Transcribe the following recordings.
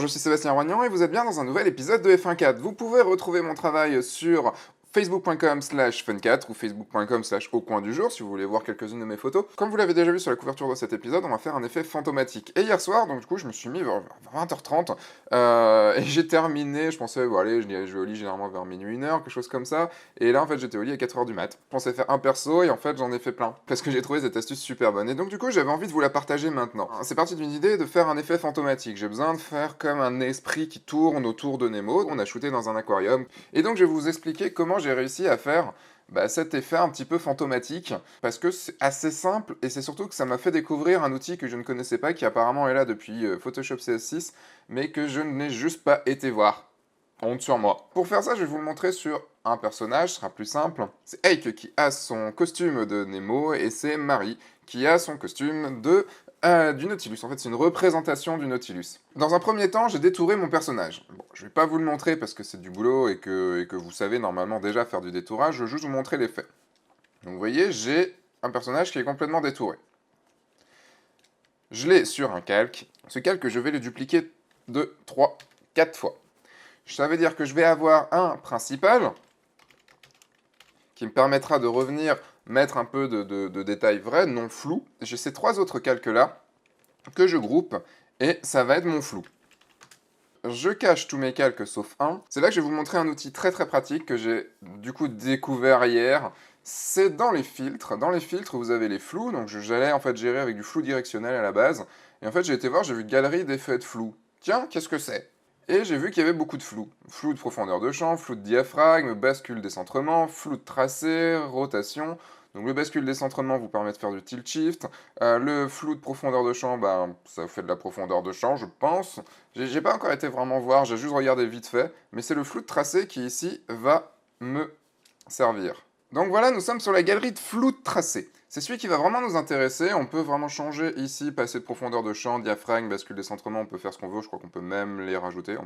je suis Sébastien Roignan et vous êtes bien dans un nouvel épisode de F1.4. Vous pouvez retrouver mon travail sur facebook.com/fun4 ou facebook.com/au coin du jour si vous voulez voir quelques-unes de mes photos. Comme vous l'avez déjà vu sur la couverture de cet épisode, on va faire un effet fantomatique. Et hier soir, donc du coup, je me suis mis vers 20h30 et j'ai terminé, je pensais, bon allez, je vais au lit généralement vers minuit, 1h, quelque chose comme ça. Et là, en fait, j'étais au lit à 4h du mat. Je pensais faire un perso et en fait, j'en ai fait plein. Parce que j'ai trouvé cette astuce super bonne. Et donc du coup, j'avais envie de vous la partager maintenant. C'est parti d'une idée de faire un effet fantomatique. J'ai besoin de faire comme un esprit qui tourne autour de Nemo. On a shooté dans un aquarium. Et donc, je vais vous expliquer comment j'ai réussi à faire cet effet un petit peu fantomatique, parce que c'est assez simple, et c'est surtout que ça m'a fait découvrir un outil que je ne connaissais pas, qui apparemment est là depuis Photoshop CS6, mais que je n'ai juste pas été voir. Honte sur moi. Pour faire ça, je vais vous le montrer sur un personnage, ce sera plus simple. C'est Eike qui a son costume de Nemo, et c'est Marie qui a son costume du Nautilus. En fait, c'est une représentation du Nautilus. Dans un premier temps, j'ai détouré mon personnage. Bon, je vais pas vous le montrer parce que c'est du boulot et que vous savez normalement déjà faire du détourage, je vais juste vous montrer l'effet. Donc vous voyez, j'ai un personnage qui est complètement détouré. Je l'ai sur un calque. Ce calque, je vais le dupliquer 2, 3, 4 fois. Ça veut dire que je vais avoir un principal qui me permettra de revenir mettre un peu de détails vrais, non flous. J'ai ces 3 autres calques-là que je groupe et ça va être mon flou. Je cache tous mes calques sauf un. C'est là que je vais vous montrer un outil très très pratique que j'ai du coup découvert hier. C'est dans les filtres. Dans les filtres, vous avez les flous. Donc j'allais en fait gérer avec du flou directionnel à la base. Et en fait, j'ai été voir, j'ai vu galerie d'effets de flou. Tiens, qu'est-ce que c'est? Et j'ai vu qu'il y avait beaucoup de flou. Flou de profondeur de champ, flou de diaphragme, bascule décentrement, flou de tracé, rotation. Donc le bascule décentrement vous permet de faire du tilt shift. Le flou de profondeur de champ, ça vous fait de la profondeur de champ, je pense. J'ai pas encore été vraiment voir, j'ai juste regardé vite fait. Mais c'est le flou de tracé qui ici va me servir. Donc voilà, nous sommes sur la galerie de flou de tracé. C'est celui qui va vraiment nous intéresser. On peut vraiment changer ici, passer de profondeur de champ, diaphragme, bascule décentrement, on peut faire ce qu'on veut. Je crois qu'on peut même les rajouter.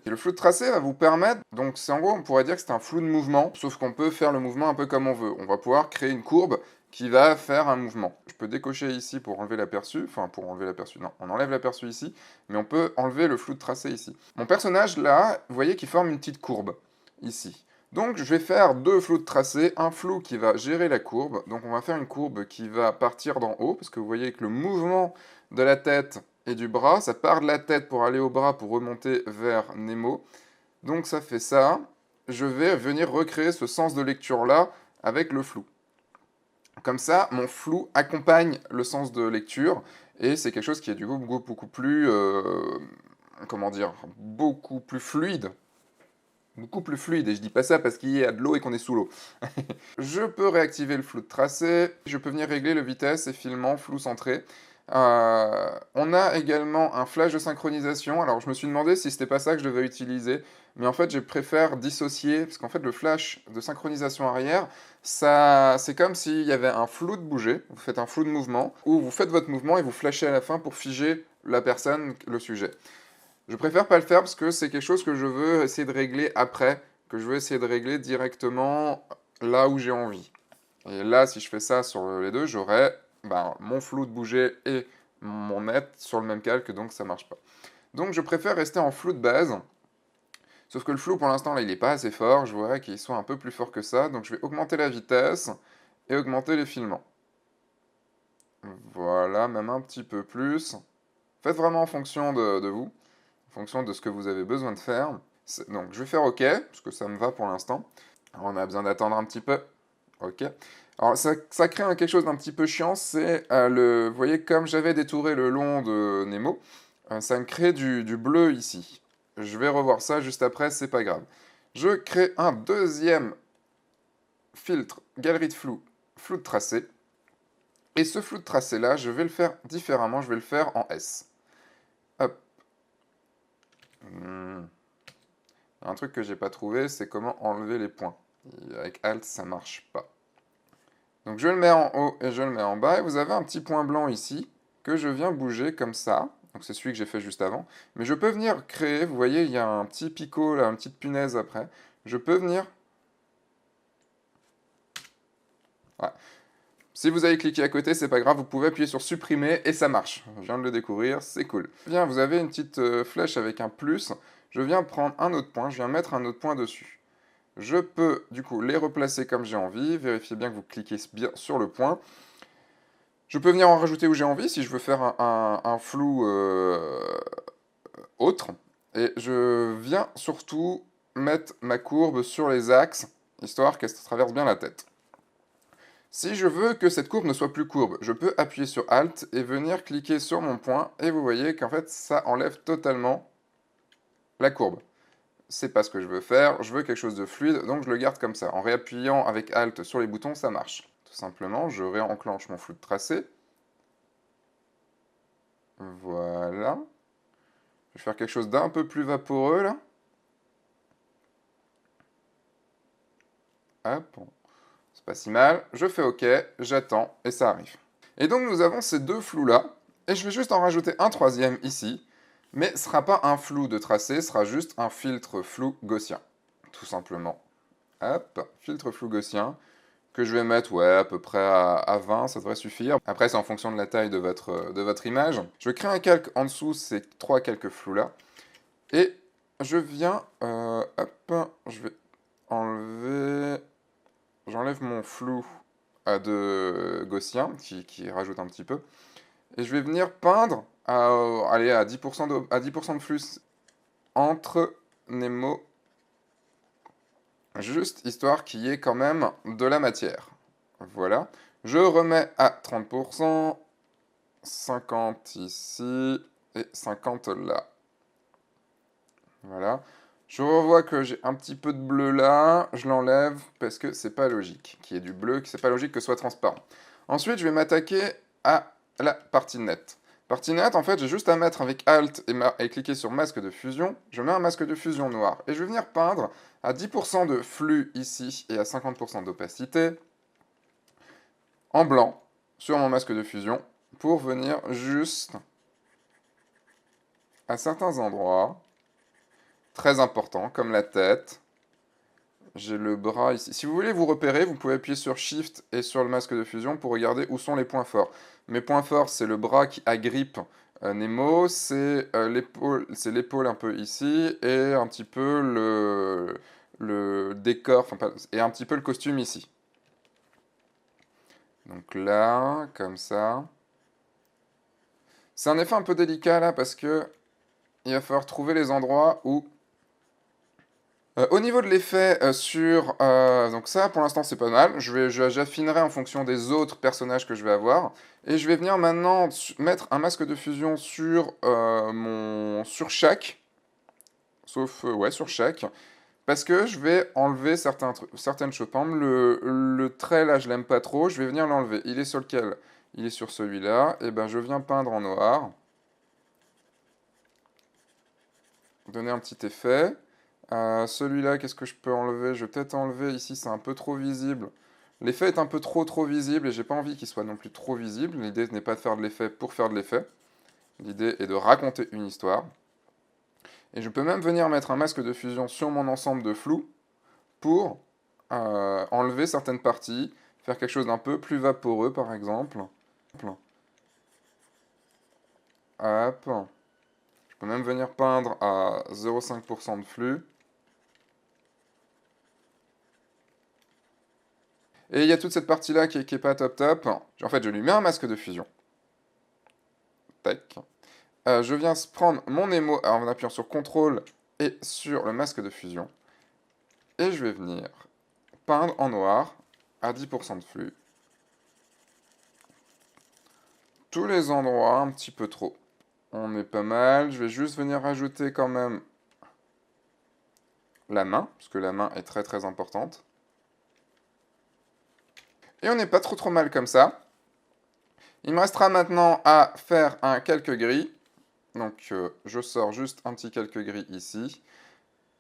Et le flou de tracé va vous permettre, donc c'est en gros, on pourrait dire que c'est un flou de mouvement, sauf qu'on peut faire le mouvement un peu comme on veut. On va pouvoir créer une courbe qui va faire un mouvement. Je peux décocher ici pour enlever l'aperçu, non, on enlève l'aperçu ici, mais on peut enlever le flou de tracé ici. Mon personnage là, vous voyez qu'il forme une petite courbe, ici. Donc je vais faire 2 flous de tracé, un flou qui va gérer la courbe, donc on va faire une courbe qui va partir d'en haut, parce que vous voyez que le mouvement de la tête et du bras, ça part de la tête pour aller au bras pour remonter vers Nemo, donc ça fait ça, je vais venir recréer ce sens de lecture là avec le flou. Comme ça, mon flou accompagne le sens de lecture, et c'est quelque chose qui est du coup beaucoup plus, comment dire, beaucoup plus fluide. Beaucoup plus fluide, et je dis pas ça parce qu'il y a de l'eau et qu'on est sous l'eau. Je peux réactiver le flou de tracé, je peux venir régler le vitesse, effilement, flou centré. On a également un flash de synchronisation, alors je me suis demandé si c'était pas ça que je devais utiliser, mais en fait je préfère dissocier, parce qu'en fait le flash de synchronisation arrière, ça, c'est comme s'il y avait un flou de bouger, vous faites un flou de mouvement, ou vous faites votre mouvement et vous flashez à la fin pour figer la personne, le sujet. Je préfère pas le faire parce que c'est quelque chose que je veux essayer de régler après, que je veux essayer de régler directement là où j'ai envie. Et là, si je fais ça sur les deux, j'aurai mon flou de bouger et mon net sur le même calque, donc ça marche pas. Donc je préfère rester en flou de base, sauf que le flou pour l'instant là il est pas assez fort, je voudrais qu'il soit un peu plus fort que ça, donc je vais augmenter la vitesse et augmenter les filements. Voilà, même un petit peu plus. Faites vraiment en fonction de vous. En fonction de ce que vous avez besoin de faire. Donc je vais faire OK, parce que ça me va pour l'instant. On a besoin d'attendre un petit peu. OK. Alors ça crée quelque chose d'un petit peu chiant, c'est vous voyez, comme j'avais détouré le long de Nemo, ça me crée du bleu ici. Je vais revoir ça juste après, c'est pas grave. Je crée un deuxième filtre, galerie de flou, flou de tracé. Et ce flou de tracé là, je vais le faire différemment, je vais le faire en S. Hop. Un truc que j'ai pas trouvé, c'est comment enlever les points. Et avec Alt, ça marche pas. Donc je le mets en haut et je le mets en bas, et vous avez un petit point blanc ici, que je viens bouger comme ça. Donc c'est celui que j'ai fait juste avant. Mais je peux venir créer, vous voyez, il y a un petit picot là, une petite punaise après. Je peux venir... Voilà. Si vous avez cliqué à côté, c'est pas grave, vous pouvez appuyer sur supprimer et ça marche. Je viens de le découvrir, c'est cool. Bien, vous avez une petite flèche avec un plus. Je viens prendre un autre point, je viens mettre un autre point dessus. Je peux du coup les replacer comme j'ai envie, vérifiez bien que vous cliquez bien sur le point. Je peux venir en rajouter où j'ai envie si je veux faire un flou autre. Et je viens surtout mettre ma courbe sur les axes, histoire qu'elle se traverse bien la tête. Si je veux que cette courbe ne soit plus courbe, je peux appuyer sur Alt et venir cliquer sur mon point, et vous voyez qu'en fait ça enlève totalement la courbe. C'est pas ce que je veux faire, je veux quelque chose de fluide, donc je le garde comme ça. En réappuyant avec Alt sur les boutons, ça marche. Tout simplement, je réenclenche mon flou de tracé. Voilà. Je vais faire quelque chose d'un peu plus vaporeux là. Hop, c'est pas si mal. Je fais OK, j'attends et ça arrive. Et donc nous avons ces deux flous là. Et je vais juste en rajouter un troisième ici. Mais ce ne sera pas un flou de tracé, ce sera juste un filtre flou gaussien. Tout simplement. Hop, filtre flou gaussien. Que je vais mettre, ouais, à peu près à 20, ça devrait suffire. Après, c'est en fonction de la taille de votre image. Je crée un calque en dessous ces trois calques flous là. Et je viens, hop, je vais enlever, j'enlève mon flou de gaussien qui rajoute un petit peu. Et je vais venir peindre allez, à 10% de flux entre Nemo, juste histoire qu'il y ait quand même de la matière. Voilà. Je remets à 30%, 50 ici et 50 là. Voilà. Je revois que j'ai un petit peu de bleu là, je l'enlève parce que c'est pas logique qu'il y ait du bleu, que c'est pas logique que ce soit transparent. Ensuite, je vais m'attaquer à la partie nette. Partie nette, en fait, j'ai juste à mettre avec Alt et cliquer sur masque de fusion. Je mets un masque de fusion noir et je vais venir peindre à 10% de flux ici et à 50% d'opacité en blanc sur mon masque de fusion pour venir juste à certains endroits très importants comme la tête. J'ai le bras ici. Si vous voulez vous repérer, vous pouvez appuyer sur Shift et sur le masque de fusion pour regarder où sont les points forts. Mes points forts, c'est le bras qui agrippe Nemo, c'est l'épaule un peu ici, et un petit peu le décor, et un petit peu le costume ici. Donc là, comme ça. C'est un effet un peu délicat là, parce que il va falloir trouver les endroits où au niveau de l'effet donc ça pour l'instant c'est pas mal, j'affinerai en fonction des autres personnages que je vais avoir, et je vais venir maintenant mettre un masque de fusion sur chaque, sauf, ouais, sur chaque, parce que je vais enlever certaines choses. Par exemple, le trait là je l'aime pas trop, je vais venir l'enlever. Il est sur lequel? Il est sur celui-là, et ben je viens peindre en noir, donner un petit effet. Celui-là, qu'est-ce que je peux enlever? Je vais peut-être enlever ici, c'est un peu trop visible. L'effet est un peu trop visible et j'ai pas envie qu'il soit non plus trop visible. L'idée n'est pas de faire de l'effet pour faire de l'effet. L'idée est de raconter une histoire. Et je peux même venir mettre un masque de fusion sur mon ensemble de flou pour enlever certaines parties, faire quelque chose d'un peu plus vaporeux par exemple. Hop. Je peux même venir peindre à 0,5% de flux. Et il y a toute cette partie-là qui est pas top top. En fait, je lui mets un masque de fusion. Tac. Je viens prendre mon Nemo en appuyant sur CTRL et sur le masque de fusion. Et je vais venir peindre en noir à 10% de flux. Tous les endroits un petit peu trop. On est pas mal. Je vais juste venir rajouter quand même la main, parce que la main est très importante. Et on n'est pas trop mal comme ça. Il me restera maintenant à faire un calque gris. Donc je sors juste un petit calque gris ici.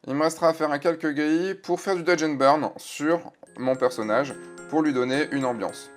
Il me restera à faire un calque gris pour faire du dodge and burn sur mon personnage, pour lui donner une ambiance.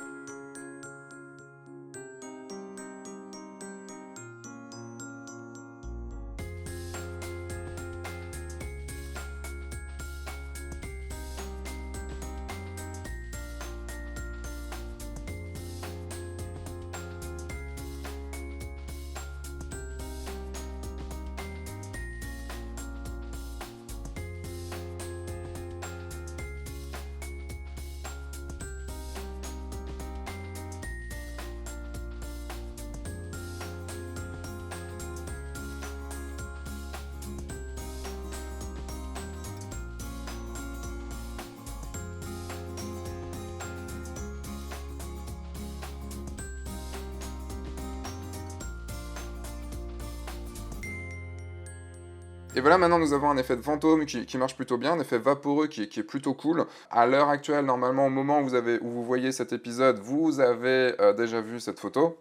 Et voilà, maintenant nous avons un effet de fantôme qui marche plutôt bien, un effet vaporeux qui est plutôt cool. À l'heure actuelle, normalement, au moment où vous voyez cet épisode, vous avez déjà vu cette photo.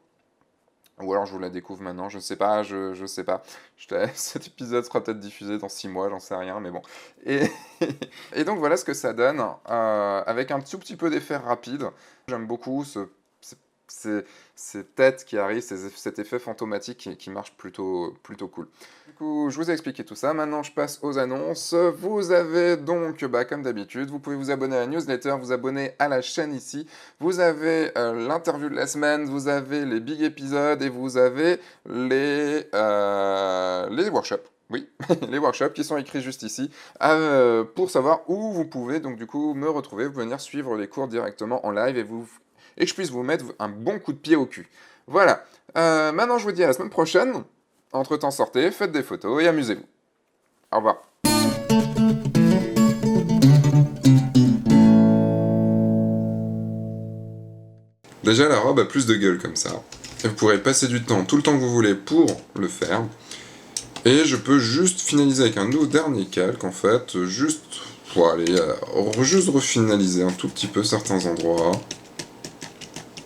Ou alors je vous la découvre maintenant, je sais pas, je sais pas. Cet épisode sera peut-être diffusé dans 6 mois, j'en sais rien, mais bon. Et, et donc voilà ce que ça donne, avec un tout petit peu d'effet rapide. J'aime beaucoup ces, ces têtes qui arrivent, cet effet fantomatique qui marche plutôt cool. Du coup, je vous ai expliqué tout ça, maintenant je passe aux annonces. Vous avez donc, comme d'habitude, vous pouvez vous abonner à la newsletter, vous abonner à la chaîne ici. Vous avez l'interview de la semaine, vous avez les big épisodes et vous avez les workshops. Oui, les workshops qui sont écrits juste ici, pour savoir où vous pouvez donc du coup me retrouver, venir suivre les cours directement en live et que je puisse vous mettre un bon coup de pied au cul. Voilà. Maintenant, je vous dis à la semaine prochaine. Entre-temps, sortez, faites des photos et amusez-vous. Au revoir. Déjà, la robe a plus de gueule comme ça. Et vous pourrez passer du temps, tout le temps que vous voulez pour le faire. Et je peux juste finaliser avec un dernier calque, en fait. Juste, pour aller, juste refinaliser un tout petit peu certains endroits.